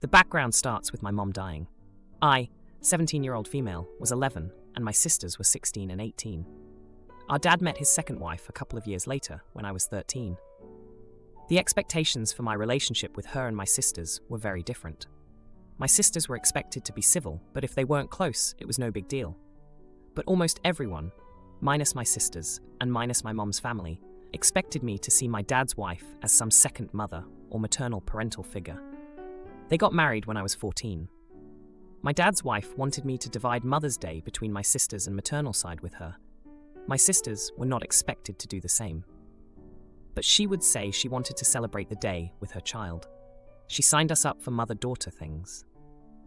The background starts with my mom dying. I, 17-year-old female, was 11, and my sisters were 16 and 18. Our dad met his second wife a couple of years later, when I was 13. The expectations for my relationship with her and my sisters were very different. My sisters were expected to be civil, but if they weren't close, it was no big deal. But almost everyone, minus my sisters and minus my mom's family, expected me to see my dad's wife as some second mother or maternal parental figure. They got married when I was 14. My dad's wife wanted me to divide Mother's Day between my sisters and maternal side with her. My sisters were not expected to do the same. But she would say she wanted to celebrate the day with her child. She signed us up for mother-daughter things.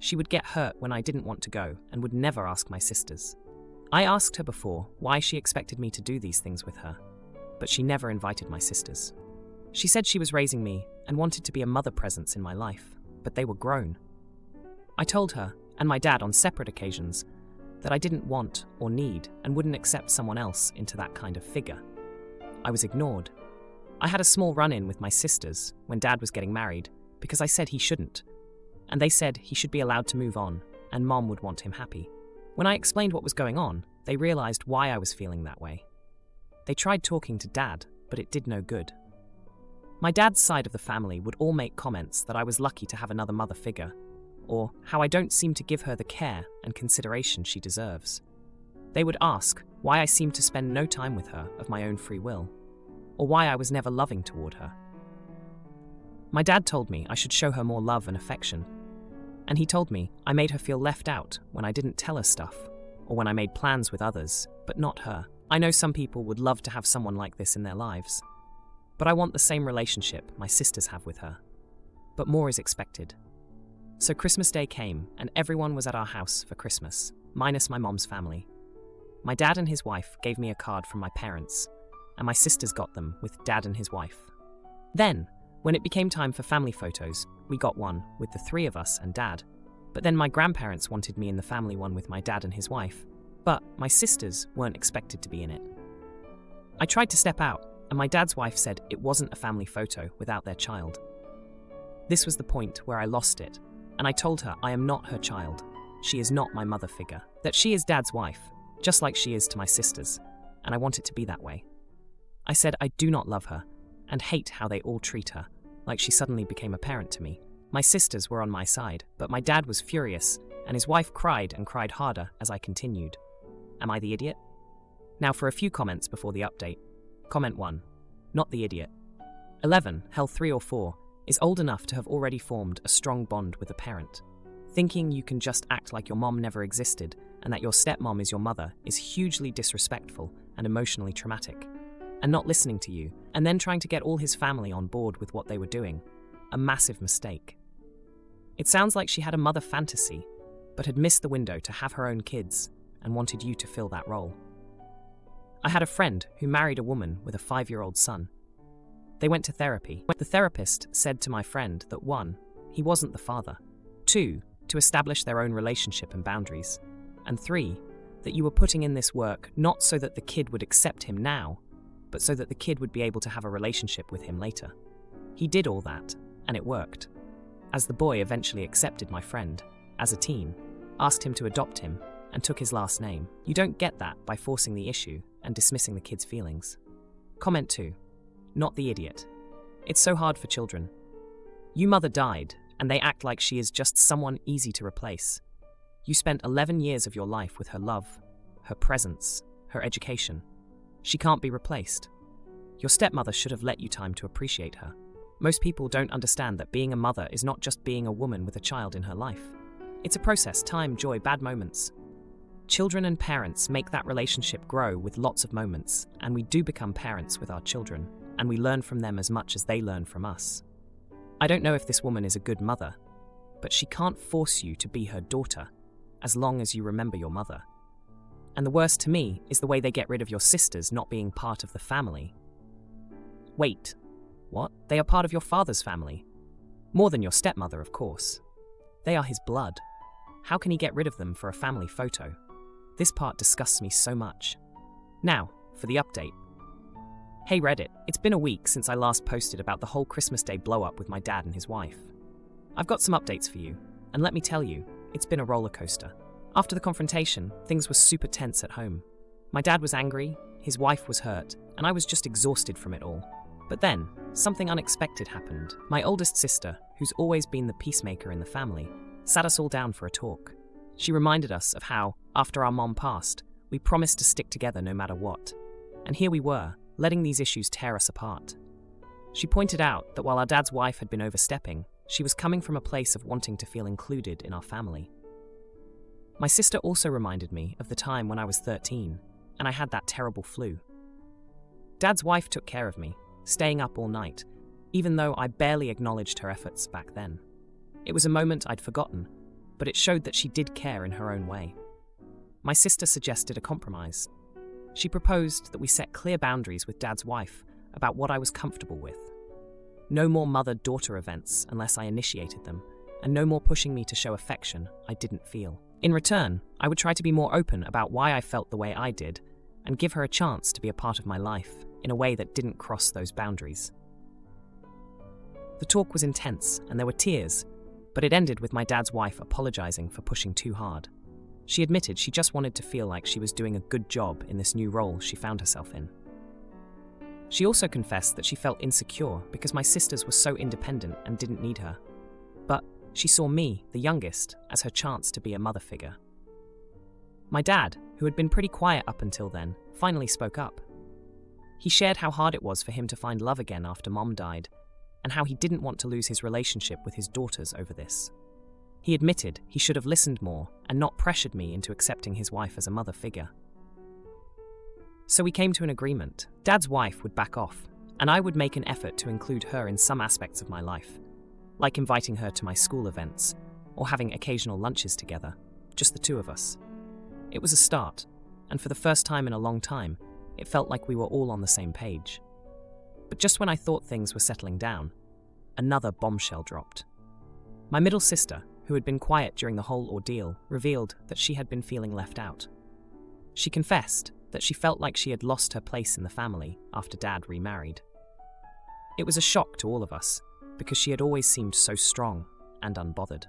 She would get hurt when I didn't want to go and would never ask my sisters. I asked her before why she expected me to do these things with her, but she never invited my sisters. She said she was raising me and wanted to be a mother presence in my life, but they were grown. I told her, and my dad on separate occasions, that I didn't want or need and wouldn't accept someone else into that kind of figure. I was ignored. I had a small run-in with my sisters when Dad was getting married because I said he shouldn't, and they said he should be allowed to move on and Mom would want him happy. When I explained what was going on, they realized why I was feeling that way. They tried talking to Dad, but it did no good. My dad's side of the family would all make comments that I was lucky to have another mother figure, or how I don't seem to give her the care and consideration she deserves. They would ask why I seemed to spend no time with her of my own free will, or why I was never loving toward her. My dad told me I should show her more love and affection, and he told me I made her feel left out when I didn't tell her stuff, or when I made plans with others, but not her. I know some people would love to have someone like this in their lives, but I want the same relationship my sisters have with her. But more is expected. So Christmas Day came, and everyone was at our house for Christmas, minus my mom's family. My dad and his wife gave me a card from my parents, and my sisters got them with Dad and his wife. Then, when it became time for family photos, we got one with the three of us and Dad. But then my grandparents wanted me in the family one with my dad and his wife, but my sisters weren't expected to be in it. I tried to step out, and my dad's wife said it wasn't a family photo without their child. This was the point where I lost it, and I told her I am not her child. She is not my mother figure. That she is Dad's wife, just like she is to my sisters, and I want it to be that way. I said I do not love her, and hate how they all treat her, like she suddenly became a parent to me. My sisters were on my side, but my dad was furious, and his wife cried and cried harder as I continued. Am I the idiot? Now for a few comments before the update. Comment 1. Not the idiot. 11, hell 3 or 4, is old enough to have already formed a strong bond with a parent. Thinking you can just act like your mom never existed and that your stepmom is your mother is hugely disrespectful and emotionally traumatic. And not listening to you, and then trying to get all his family on board with what they were doing. A massive mistake. It sounds like she had a mother fantasy, but had missed the window to have her own kids and wanted you to fill that role. I had a friend who married a woman with a 5-year-old son. They went to therapy. The therapist said to my friend that 1, he wasn't the father, 2, to establish their own relationship and boundaries, and 3, that you were putting in this work not so that the kid would accept him now, but so that the kid would be able to have a relationship with him later. He did all that, and it worked. As the boy eventually accepted my friend, as a teen, asked him to adopt him, and took his last name. You don't get that by forcing the issue and dismissing the kid's feelings. Comment 2. Not the idiot. It's so hard for children. Your mother died, and they act like she is just someone easy to replace. You spent 11 years of your life with her love, her presence, her education. She can't be replaced. Your stepmother should have let you time to appreciate her. Most people don't understand that being a mother is not just being a woman with a child in her life. It's a process, time, joy, bad moments. Children and parents make that relationship grow with lots of moments, and we do become parents with our children, and we learn from them as much as they learn from us. I don't know if this woman is a good mother, but she can't force you to be her daughter, as long as you remember your mother. And the worst to me is the way they get rid of your sisters not being part of the family. Wait, what? They are part of your father's family. More than your stepmother, of course. They are his blood. How can he get rid of them for a family photo? This part disgusts me so much. Now, for the update. Hey Reddit, it's been a week since I last posted about the whole Christmas Day blow-up with my dad and his wife. I've got some updates for you, and let me tell you, it's been a roller coaster. After the confrontation, things were super tense at home. My dad was angry, his wife was hurt, and I was just exhausted from it all. But then, something unexpected happened. My oldest sister, who's always been the peacemaker in the family, sat us all down for a talk. She reminded us of how, after our mom passed, we promised to stick together no matter what. And here we were, letting these issues tear us apart. She pointed out that while our dad's wife had been overstepping, she was coming from a place of wanting to feel included in our family. My sister also reminded me of the time when I was 13, and I had that terrible flu. Dad's wife took care of me, staying up all night, even though I barely acknowledged her efforts back then. It was a moment I'd forgotten, but it showed that she did care in her own way. My sister suggested a compromise. She proposed that we set clear boundaries with Dad's wife about what I was comfortable with. No more mother-daughter events unless I initiated them, and no more pushing me to show affection I didn't feel. In return, I would try to be more open about why I felt the way I did, and give her a chance to be a part of my life in a way that didn't cross those boundaries. The talk was intense, and there were tears, but it ended with my dad's wife apologizing for pushing too hard. She admitted she just wanted to feel like she was doing a good job in this new role she found herself in. She also confessed that she felt insecure because my sisters were so independent and didn't need her. But she saw me, the youngest, as her chance to be a mother figure. My dad, who had been pretty quiet up until then, finally spoke up. He shared how hard it was for him to find love again after Mom died, and how he didn't want to lose his relationship with his daughters over this. He admitted he should have listened more and not pressured me into accepting his wife as a mother figure. So we came to an agreement. Dad's wife would back off, and I would make an effort to include her in some aspects of my life, like inviting her to my school events, or having occasional lunches together, just the two of us. It was a start, and for the first time in a long time, it felt like we were all on the same page. But just when I thought things were settling down, another bombshell dropped. My middle sister, who had been quiet during the whole ordeal, revealed that she had been feeling left out. She confessed that she felt like she had lost her place in the family after Dad remarried. It was a shock to all of us, because she had always seemed so strong and unbothered.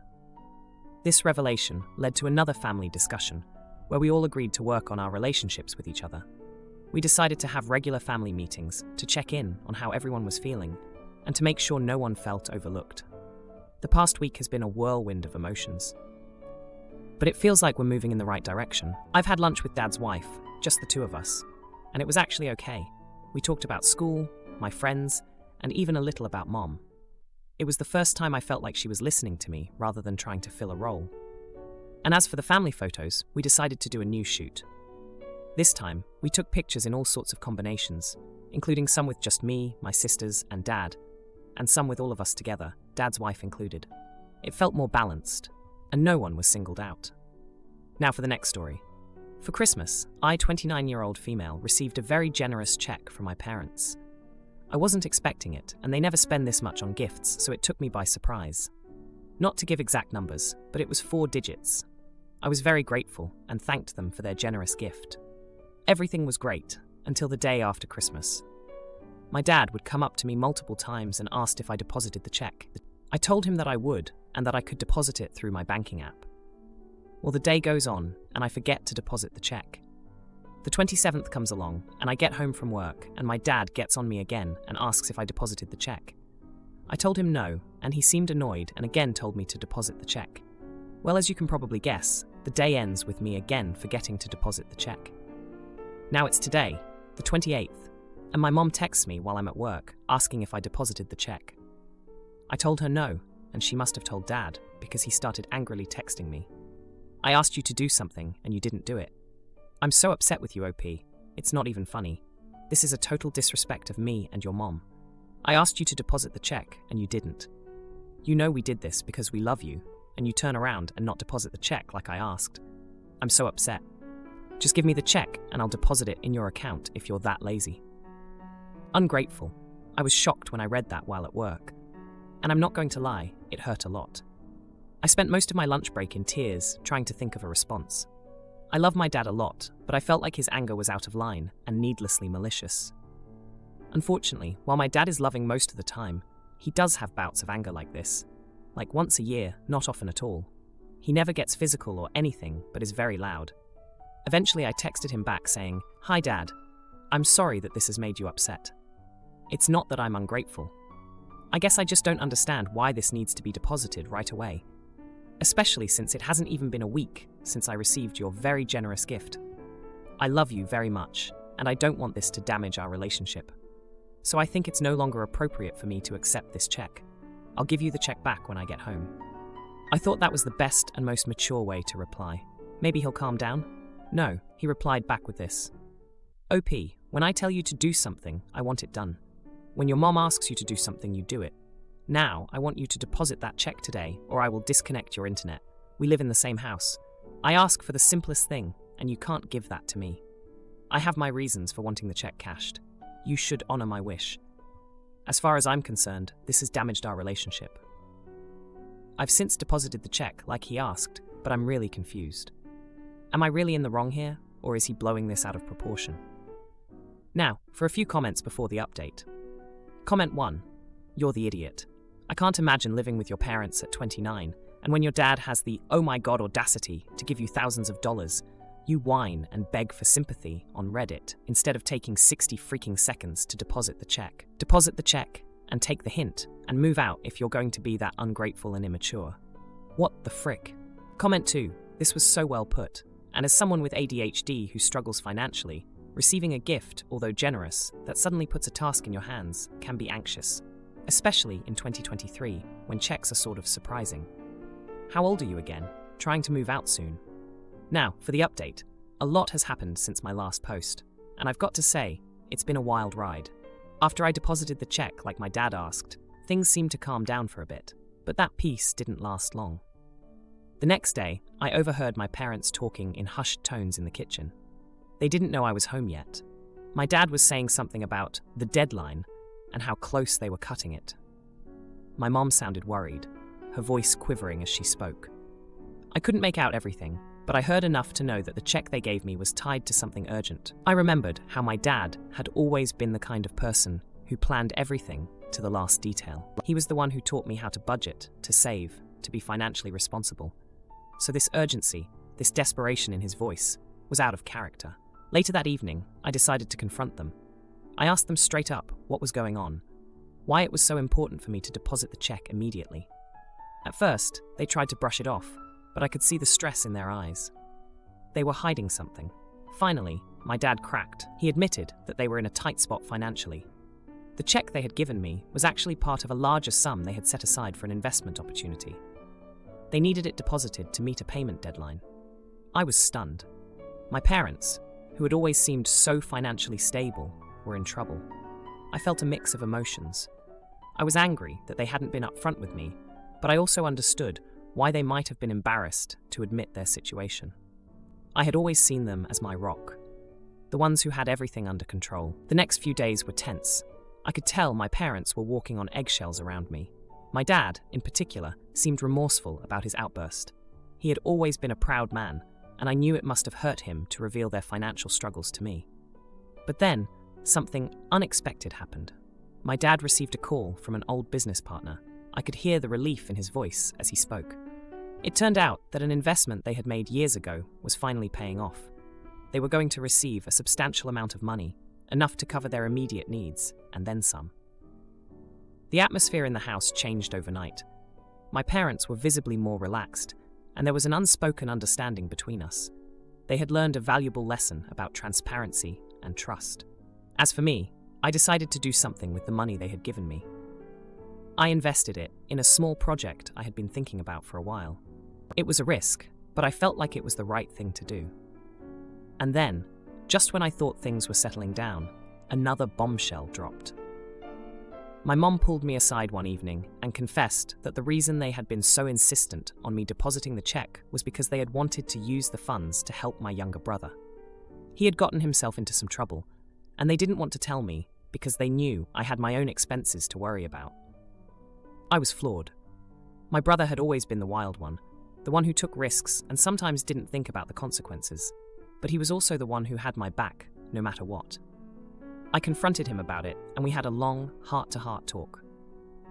This revelation led to another family discussion, where we all agreed to work on our relationships with each other. We decided to have regular family meetings to check in on how everyone was feeling, and to make sure no one felt overlooked. The past week has been a whirlwind of emotions. But it feels like we're moving in the right direction. I've had lunch with Dad's wife, just the two of us, and it was actually okay. We talked about school, my friends, and even a little about Mom. It was the first time I felt like she was listening to me rather than trying to fill a role. And as for the family photos, we decided to do a new shoot. This time, we took pictures in all sorts of combinations, including some with just me, my sisters, and Dad, and some with all of us together, Dad's wife included. It felt more balanced, and no one was singled out. Now for the next story. For Christmas, I, 29-year-old female, received a very generous check from my parents. I wasn't expecting it, and they never spend this much on gifts, so it took me by surprise. Not to give exact numbers, but it was 4 digits. I was very grateful and thanked them for their generous gift. Everything was great, until the day after Christmas. My dad would come up to me multiple times and asked if I deposited the check. I told him that I would, and that I could deposit it through my banking app. Well, the day goes on, and I forget to deposit the check. The 27th comes along, and I get home from work, and my dad gets on me again and asks if I deposited the check. I told him no, and he seemed annoyed and again told me to deposit the check. Well, as you can probably guess, the day ends with me again forgetting to deposit the check. Now it's today, the 28th, and my mom texts me while I'm at work, asking if I deposited the check. I told her no, and she must have told Dad, because he started angrily texting me. I asked you to do something, and you didn't do it. I'm so upset with you, OP. It's not even funny. This is a total disrespect of me and your mom. I asked you to deposit the check, and you didn't. You know we did this because we love you, and you turn around and not deposit the check like I asked. I'm so upset. Just give me the check, and I'll deposit it in your account if you're that lazy. Ungrateful. I was shocked when I read that while at work. And I'm not going to lie, it hurt a lot. I spent most of my lunch break in tears, trying to think of a response. I love my dad a lot, but I felt like his anger was out of line and needlessly malicious. Unfortunately, while my dad is loving most of the time, he does have bouts of anger like this. like once a year, not often at all. He never gets physical or anything, but is very loud. Eventually, I texted him back saying, "Hi, Dad. I'm sorry that this has made you upset. It's not that I'm ungrateful. I guess I just don't understand why this needs to be deposited right away. Especially since it hasn't even been a week since I received your very generous gift. I love you very much, and I don't want this to damage our relationship. So I think it's no longer appropriate for me to accept this check. I'll give you the check back when I get home." I thought that was the best and most mature way to reply. Maybe he'll calm down? No, he replied back with this. "OP, when I tell you to do something, I want it done. When your mom asks you to do something, you do it. Now, I want you to deposit that check today, or I will disconnect your internet. We live in the same house. I ask for the simplest thing, and you can't give that to me. I have my reasons for wanting the check cashed. You should honor my wish. As far as I'm concerned, this has damaged our relationship. I've since deposited the check like he asked, but I'm really confused. Am I really in the wrong here, or is he blowing this out of proportion?" Now, for a few comments before the update. Comment 1. You're the idiot. I can't imagine living with your parents at 29, and when your dad has the "oh my god" audacity to give you thousands of dollars, you whine and beg for sympathy on Reddit instead of taking 60 freaking seconds to deposit the check. Deposit the check and take the hint and move out if you're going to be that ungrateful and immature. What the frick? Comment 2. This was so well put, and as someone with ADHD who struggles financially, receiving a gift, although generous, that suddenly puts a task in your hands can be anxious, especially in 2023 when checks are sort of surprising. How old are you again? Trying to move out soon? Now, for the update. A lot has happened since my last post, and I've got to say, it's been a wild ride. After I deposited the check like my dad asked, things seemed to calm down for a bit, but that peace didn't last long. The next day, I overheard my parents talking in hushed tones in the kitchen. They didn't know I was home yet. My dad was saying something about the deadline and how close they were cutting it. My mom sounded worried, her voice quivering as she spoke. I couldn't make out everything, but I heard enough to know that the check they gave me was tied to something urgent. I remembered how my dad had always been the kind of person who planned everything to the last detail. He was the one who taught me how to budget, to save, to be financially responsible. So this urgency, this desperation in his voice, was out of character. Later that evening, I decided to confront them. I asked them straight up what was going on, why it was so important for me to deposit the check immediately. At first, they tried to brush it off, but I could see the stress in their eyes. They were hiding something. Finally, my dad cracked. He admitted that they were in a tight spot financially. The check they had given me was actually part of a larger sum they had set aside for an investment opportunity. They needed it deposited to meet a payment deadline. I was stunned. My parents, who had always seemed so financially stable, were in trouble. I felt a mix of emotions. I was angry that they hadn't been upfront with me, but I also understood why they might have been embarrassed to admit their situation. I had always seen them as my rock, the ones who had everything under control. The next few days were tense. I could tell my parents were walking on eggshells around me. My dad, in particular, seemed remorseful about his outburst. He had always been a proud man, and I knew it must have hurt him to reveal their financial struggles to me. But then, something unexpected happened. My dad received a call from an old business partner. I could hear the relief in his voice as he spoke. It turned out that an investment they had made years ago was finally paying off. They were going to receive a substantial amount of money, enough to cover their immediate needs, and then some. The atmosphere in the house changed overnight. My parents were visibly more relaxed, and there was an unspoken understanding between us. They had learned a valuable lesson about transparency and trust. As for me, I decided to do something with the money they had given me. I invested it in a small project I had been thinking about for a while. It was a risk, but I felt like it was the right thing to do. And then, just when I thought things were settling down, another bombshell dropped. My mom pulled me aside one evening and confessed that the reason they had been so insistent on me depositing the check was because they had wanted to use the funds to help my younger brother. He had gotten himself into some trouble, and they didn't want to tell me because they knew I had my own expenses to worry about. I was flawed. My brother had always been the wild one, the one who took risks and sometimes didn't think about the consequences, but he was also the one who had my back, no matter what. I confronted him about it, and we had a long, heart-to-heart talk.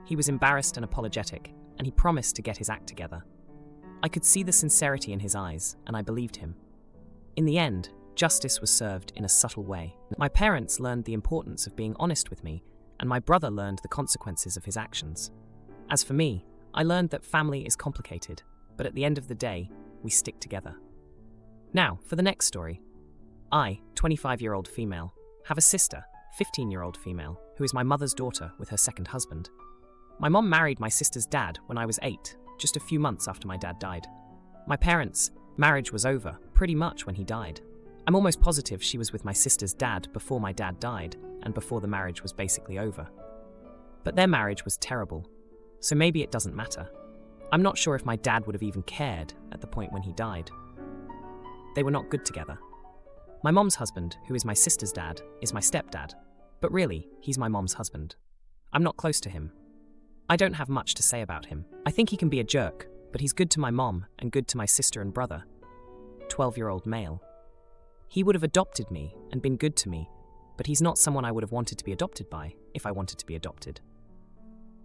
He was embarrassed and apologetic, and he promised to get his act together. I could see the sincerity in his eyes, and I believed him. In the end, justice was served in a subtle way. My parents learned the importance of being honest with me, and my brother learned the consequences of his actions. As for me, I learned that family is complicated, but at the end of the day, we stick together. Now, for the next story. I, 25-year-old female, have a sister, 15-year-old female, who is my mother's daughter with her second husband. My mom married my sister's dad when I was 8, just a few months after my dad died. My parents' marriage was over pretty much when he died. I'm almost positive she was with my sister's dad before my dad died and before the marriage was basically over. But their marriage was terrible, so maybe it doesn't matter. I'm not sure if my dad would have even cared at the point when he died. They were not good together. My mom's husband, who is my sister's dad, is my stepdad, but really, he's my mom's husband. I'm not close to him. I don't have much to say about him. I think he can be a jerk, but he's good to my mom and good to my sister and brother. 12-year-old male. He would have adopted me and been good to me, but he's not someone I would have wanted to be adopted by if I wanted to be adopted.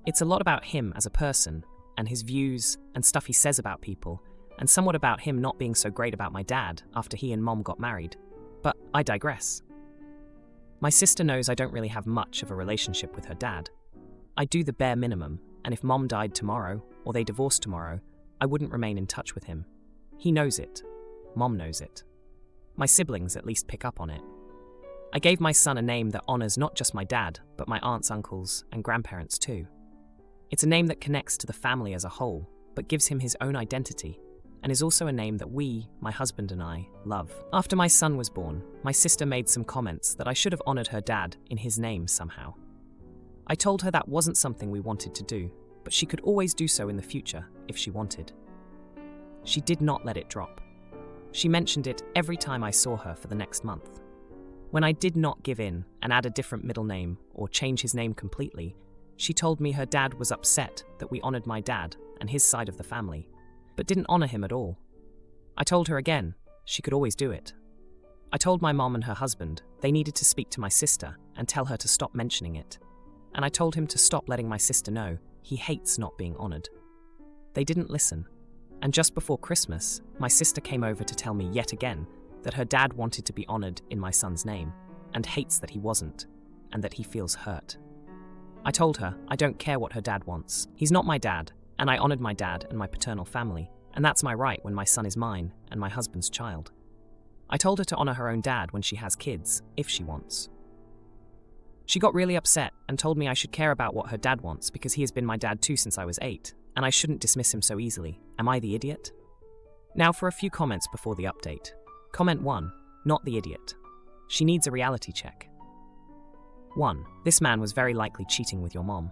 It's a lot about him as a person and his views and stuff he says about people, and somewhat about him not being so great about my dad after he and mom got married. But I digress. My sister knows I don't really have much of a relationship with her dad. I do the bare minimum, and if mom died tomorrow or they divorced tomorrow, I wouldn't remain in touch with him. He knows it. Mom knows it. My siblings at least pick up on it. I gave my son a name that honors not just my dad, but my aunts, uncles, and grandparents too. It's a name that connects to the family as a whole, but gives him his own identity, and is also a name that we, my husband and I, love. After my son was born, my sister made some comments that I should have honored her dad in his name somehow. I told her that wasn't something we wanted to do, but she could always do so in the future if she wanted. She did not let it drop. She mentioned it every time I saw her for the next month. When I did not give in and add a different middle name or change his name completely, she told me her dad was upset that we honored my dad and his side of the family, but didn't honor him at all. I told her again, she could always do it. I told my mom and her husband they needed to speak to my sister and tell her to stop mentioning it. And I told him to stop letting my sister know he hates not being honored. They didn't listen. And just before Christmas, my sister came over to tell me yet again that her dad wanted to be honored in my son's name and hates that he wasn't, and that he feels hurt. I told her I don't care what her dad wants. He's not my dad, and I honored my dad and my paternal family, and that's my right when my son is mine and my husband's child. I told her to honor her own dad when she has kids, if she wants. She got really upset and told me I should care about what her dad wants because he has been my dad too since I was 8, and I shouldn't dismiss him so easily. Am I the idiot? Now for a few comments before the update. Comment 1. Not the idiot. She needs a reality check. 1. This man was very likely cheating with your mom.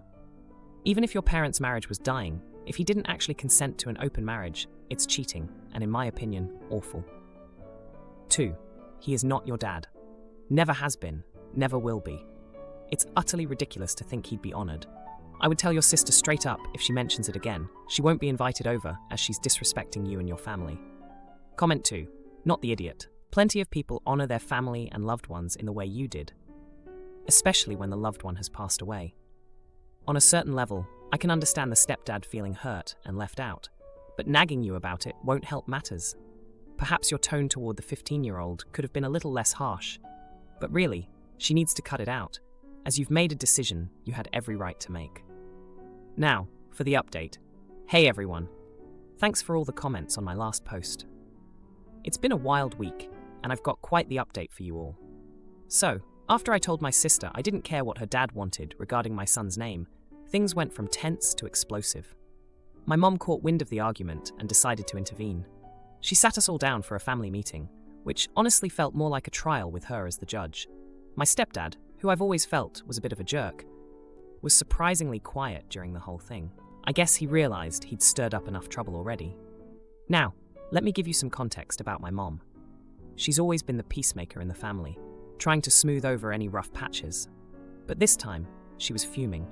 Even if your parents' marriage was dying, if he didn't actually consent to an open marriage, it's cheating, and in my opinion, awful. 2. He is not your dad. Never has been, never will be. It's utterly ridiculous to think he'd be honored. I would tell your sister straight up if she mentions it again. She won't be invited over as she's disrespecting you and your family. Comment 2. Not the idiot. Plenty of people honor their family and loved ones in the way you did, especially when the loved one has passed away. On a certain level, I can understand the stepdad feeling hurt and left out, but nagging you about it won't help matters. Perhaps your tone toward the 15-year-old could have been a little less harsh, but really, she needs to cut it out, as you've made a decision you had every right to make. Now, for the update. Hey everyone. Thanks for all the comments on my last post. It's been a wild week, and I've got quite the update for you all. So, after I told my sister I didn't care what her dad wanted regarding my son's name, things went from tense to explosive. My mom caught wind of the argument and decided to intervene. She sat us all down for a family meeting, which honestly felt more like a trial with her as the judge. My stepdad, who I've always felt was a bit of a jerk, was surprisingly quiet during the whole thing. I guess he realized he'd stirred up enough trouble already. Now, let me give you some context about my mom. She's always been the peacemaker in the family, trying to smooth over any rough patches. But this time, she was fuming.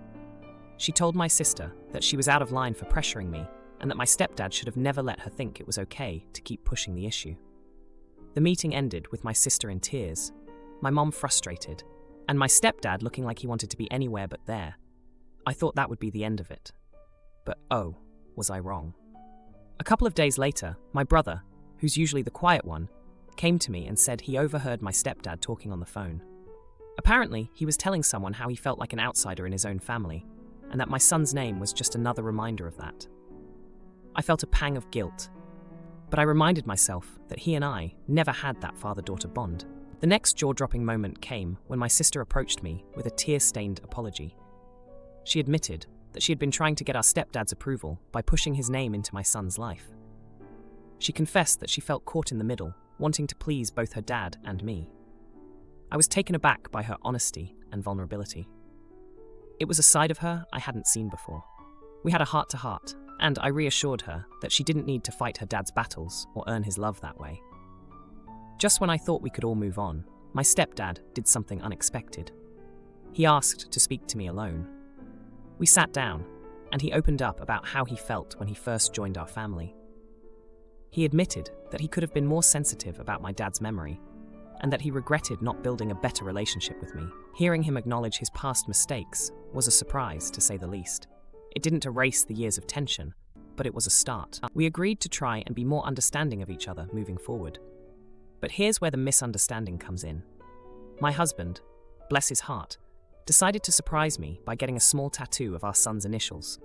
She told my sister that she was out of line for pressuring me and that my stepdad should have never let her think it was okay to keep pushing the issue. The meeting ended with my sister in tears, my mom frustrated, and my stepdad looking like he wanted to be anywhere but there. I thought that would be the end of it. But oh, was I wrong? A couple of days later, my brother, who's usually the quiet one, came to me and said he overheard my stepdad talking on the phone. Apparently, he was telling someone how he felt like an outsider in his own family, and that my son's name was just another reminder of that. I felt a pang of guilt, but I reminded myself that he and I never had that father-daughter bond. The next jaw-dropping moment came when my sister approached me with a tear-stained apology. She admitted that she had been trying to get our stepdad's approval by pushing his name into my son's life. She confessed that she felt caught in the middle, wanting to please both her dad and me. I was taken aback by her honesty and vulnerability. It was a side of her I hadn't seen before. We had a heart-to-heart, and I reassured her that she didn't need to fight her dad's battles or earn his love that way. Just when I thought we could all move on, my stepdad did something unexpected. He asked to speak to me alone. We sat down, and he opened up about how he felt when he first joined our family. He admitted that he could have been more sensitive about my dad's memory, and that he regretted not building a better relationship with me. Hearing him acknowledge his past mistakes was a surprise, to say the least. It didn't erase the years of tension, but it was a start. We agreed to try and be more understanding of each other moving forward. But here's where the misunderstanding comes in. My husband, bless his heart, decided to surprise me by getting a small tattoo of our son's initials.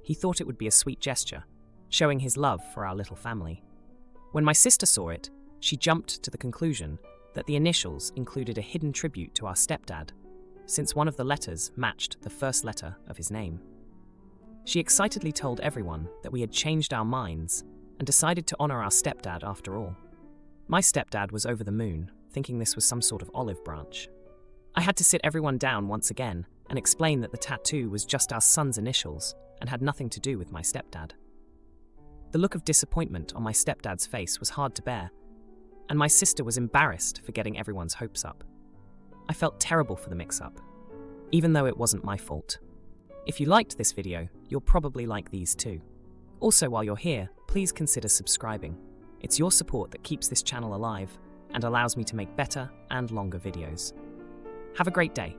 He thought it would be a sweet gesture, showing his love for our little family. When my sister saw it, she jumped to the conclusion that the initials included a hidden tribute to our stepdad, since one of the letters matched the first letter of his name. She excitedly told everyone that we had changed our minds and decided to honor our stepdad after all. My stepdad was over the moon, thinking this was some sort of olive branch. I had to sit everyone down once again and explain that the tattoo was just our son's initials and had nothing to do with my stepdad. The look of disappointment on my stepdad's face was hard to bear, and my sister was embarrassed for getting everyone's hopes up. I felt terrible for the mix-up, even though it wasn't my fault. If you liked this video, you'll probably like these too. Also, while you're here, please consider subscribing. It's your support that keeps this channel alive and allows me to make better and longer videos. Have a great day.